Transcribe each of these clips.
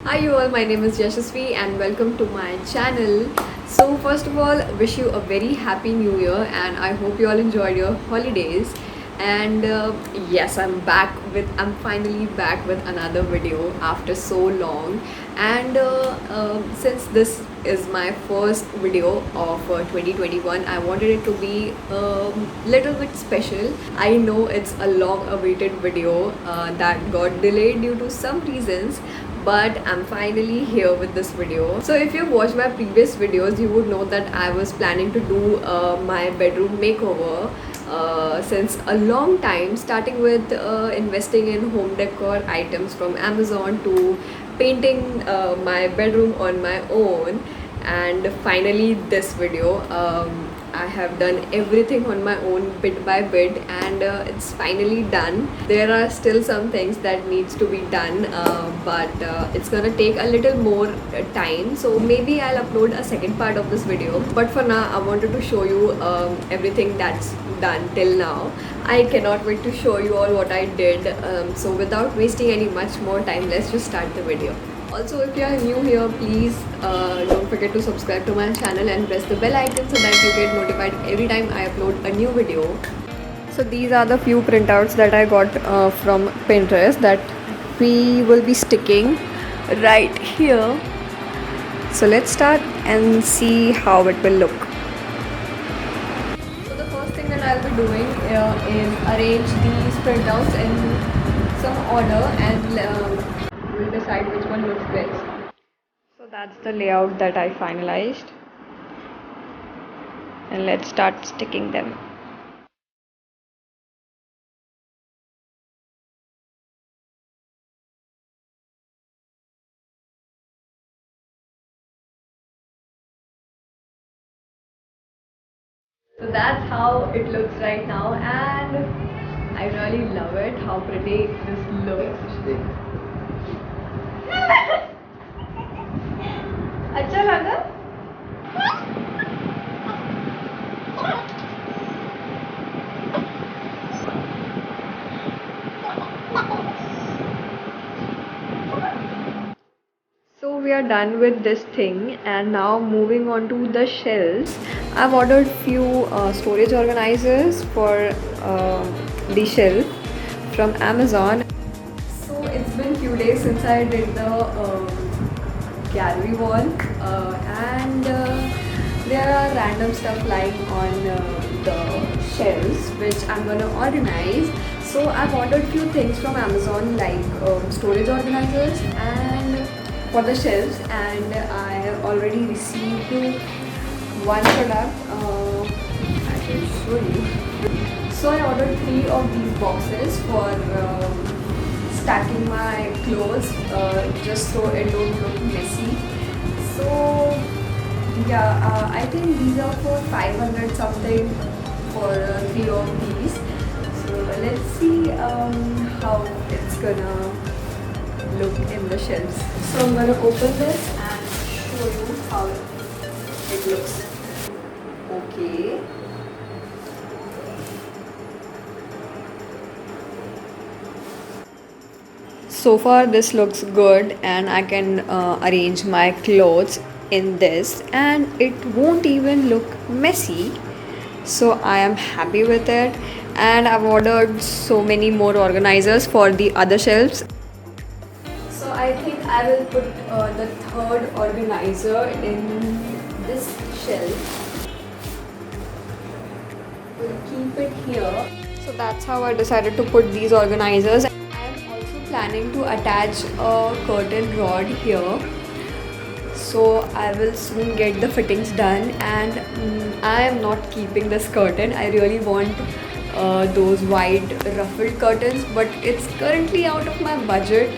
Hi you all, my name is Yashasvi and welcome to my channel. So first of all, wish you a very happy new year and I hope you all enjoyed your holidays. And yes, I'm finally back with another video after so long. And since this is my first video of 2021, I wanted it to be a little bit special. I know it's a long awaited video that got delayed due to some reasons, but I'm finally here with this video. So if you've watched my previous videos, you would know that I was planning to do my bedroom makeover since a long time, starting with investing in home decor items from Amazon to painting my bedroom on my own, and finally this video. I have done everything on my own bit by bit, and it's finally done. There are still some things that needs to be done, but it's gonna take a little more time, so maybe I'll upload a second part of this video. But for now I wanted to show you everything that's done till now. I cannot wait to show you all what I did. So without wasting any much more time, let's just start the video. Also, if you are new here, please don't forget to subscribe to my channel and press the bell icon so that you get notified every time I upload a new video. So these are the few printouts that I got from Pinterest that we will be sticking right here. So let's start and see how it will look. So the first thing that I'll be doing is arrange these printouts in some order and we'll decide which one looks best. So that's the layout that I finalized, and let's start sticking them. So that's how it looks right now, and I really love it how pretty this looks. अच्छा लगा? So we are done with this thing, and now moving on to the shelves. I've ordered few storage organizers for the shelf from Amazon. So it's been few days since I did the gallery wall, and there are random stuff lying on the shelves which I'm gonna organize. So I've ordered few things from Amazon like storage organizers and for the shelves, and I have already received one product. I can show you. So I ordered 3 of these boxes for stacking my clothes, just so it don't look messy. So yeah, I think these are for 500 something for 3 of these. So let's see how it's gonna look in the shelves. So I'm gonna open this and show you how it looks. Okay. So far this looks good, and I can arrange my clothes in this and it won't even look messy. So I am happy with it, and I've ordered so many more organizers for the other shelves. So I think I will put the third organizer in this shelf. We'll keep it here. So that's how I decided to put these organizers. I am also planning to attach a curtain rod here. So I will soon get the fittings done, and I am not keeping this curtain. I really want those wide ruffled curtains, but it's currently out of my budget.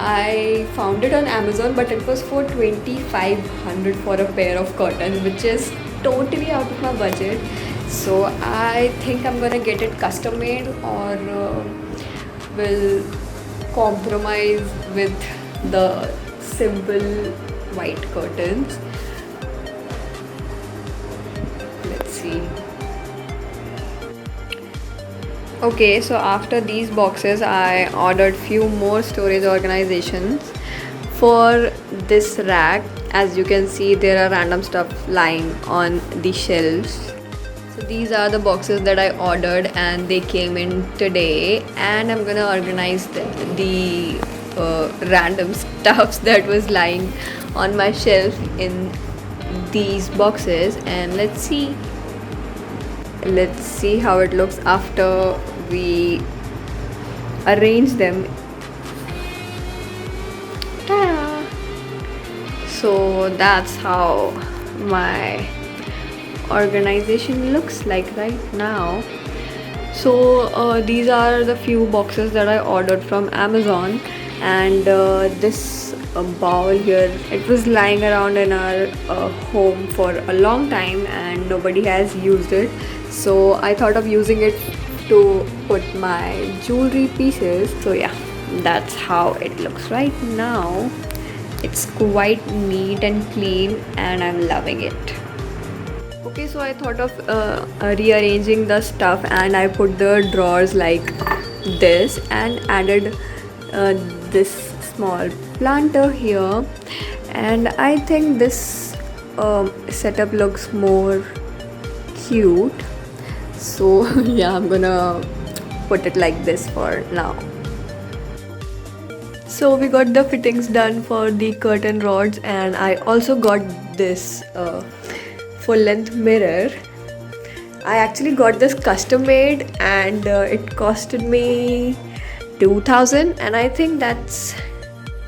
I found it on Amazon, but it was for 2500 for a pair of curtains, which is totally out of my budget. So I think I'm gonna get it custom made, or will compromise with the simple white curtains. Let's see. Okay, so after these boxes I ordered few more storage organizations For this rack, as you can see, there are random stuff lying on the shelves. So these are the boxes that I ordered and they came in today, and I'm gonna organize the random stuffs that was lying on my shelf in these boxes, and let's see how it looks after we arrange them. Ta-da! So that's how my organization looks like right now. So these are the few boxes that I ordered from Amazon, and this bowl here, it was lying around in our home for a long time and nobody has used it, so I thought of using it to put my jewelry pieces. So yeah, that's how it looks right now. It's quite neat and clean and I'm loving it. Okay, so I thought of rearranging the stuff, and I put the drawers like this and added this small planter here, and I think this setup looks more cute. So yeah, I'm gonna put it like this for now. So we got the fittings done for the curtain rods, and I also got this full length mirror. I actually got this custom made, and it costed me 2000, and I think that's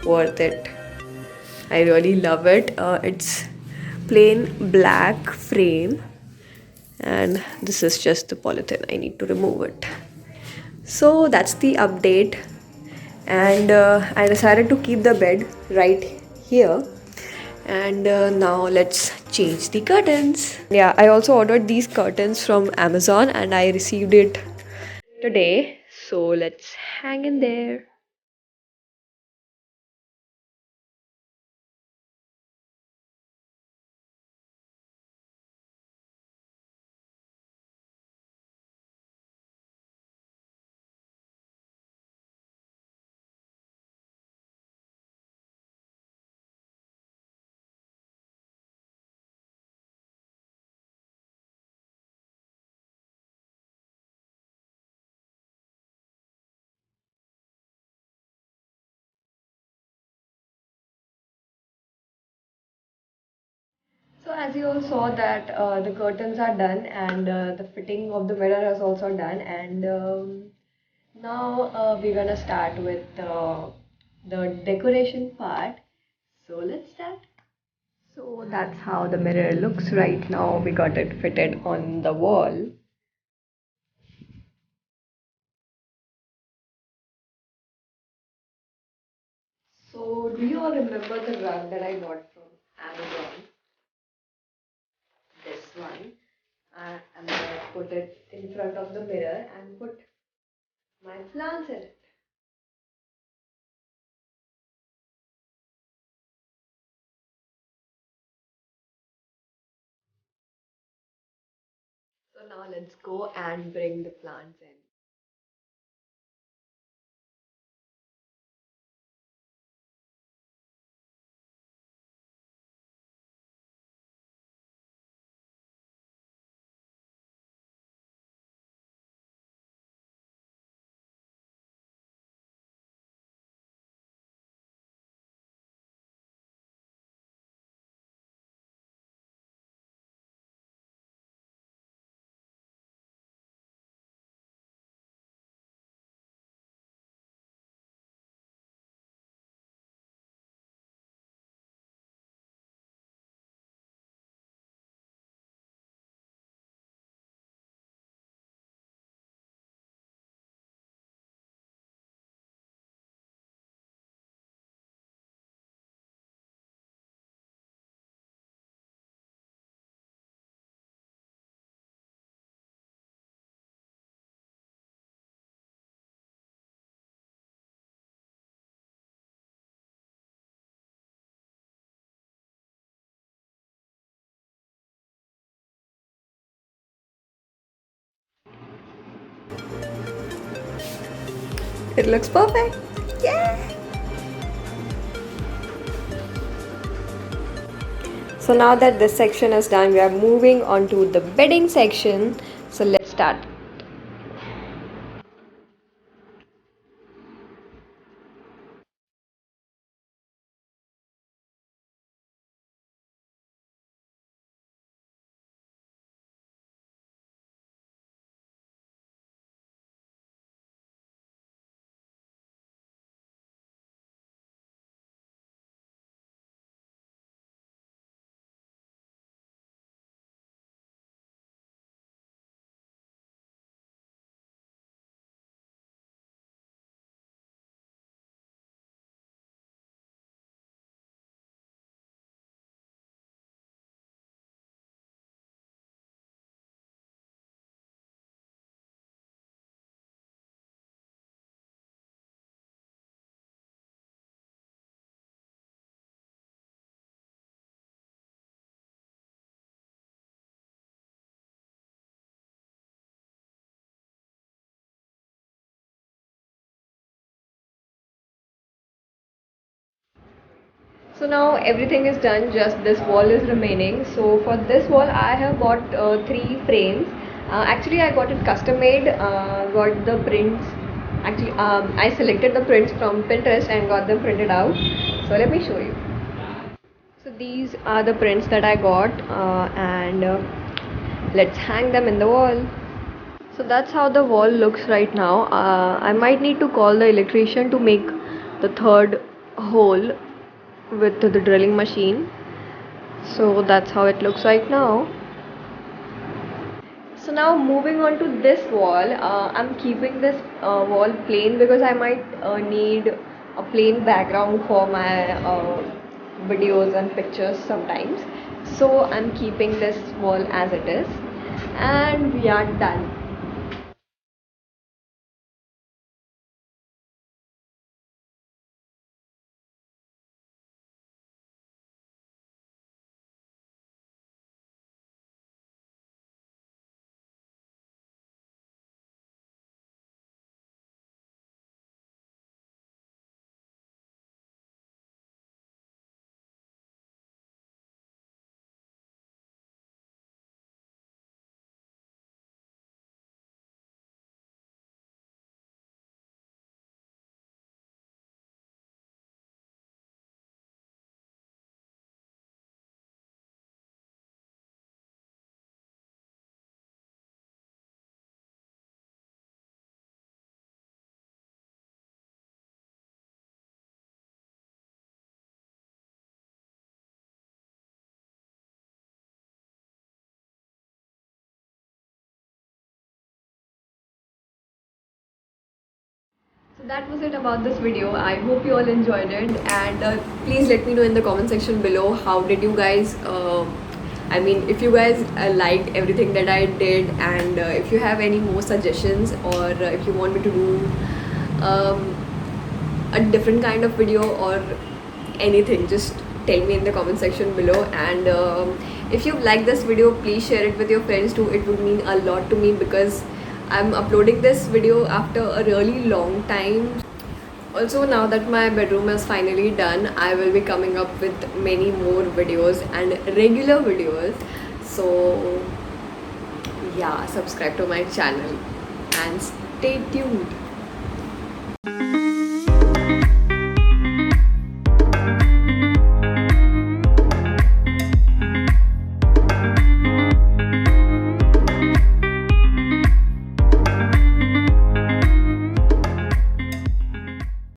worth it. I really love it. It's plain black frame, and this is just the polythene. I need to remove it. So that's the update, and I decided to keep the bed right here, and now let's change the curtains. Yeah, I also ordered these curtains from Amazon and I received it today, so let's hang in there. So as you all saw that the curtains are done, and the fitting of the mirror is also done, and now we're gonna start with the decoration part. So let's start. So that's how the mirror looks right now. We got it fitted on the wall. So do you all remember the rug that I bought from Amazon? This one. I'm gonna put it in front of the mirror and put my plants in it. So now let's go and bring the plants in. It looks perfect. Yeah. So now that this section is done, we are moving on to the bedding section. So let's start. So now everything is done, just this wall is remaining. So for this wall I have bought three frames. Actually I got it custom made, got the prints. Actually I selected the prints from Pinterest and got them printed out. So let me show you. So these are the prints that I got, and let's hang them in the wall. So that's how the wall looks right now. I might need to call the electrician to make the third hole with the drilling machine. So that's how it looks right now. So now moving on to this wall, I'm keeping this wall plain because I might need a plain background for my videos and pictures sometimes. So I'm keeping this wall as it is, and we are done. So that was it about this video. I hope you all enjoyed it, and please let me know in the comment section below how did you guys I mean, if you guys liked everything that I did, and if you have any more suggestions, or if you want me to do um, a different kind of video or anything, just tell me in the comment section below. And if you like this video, please share it with your friends too. It would mean a lot to me because I'm uploading this video after a really long time. Also, now that my bedroom is finally done, I will be coming up with many more videos and regular videos. So yeah, subscribe to my channel and stay tuned.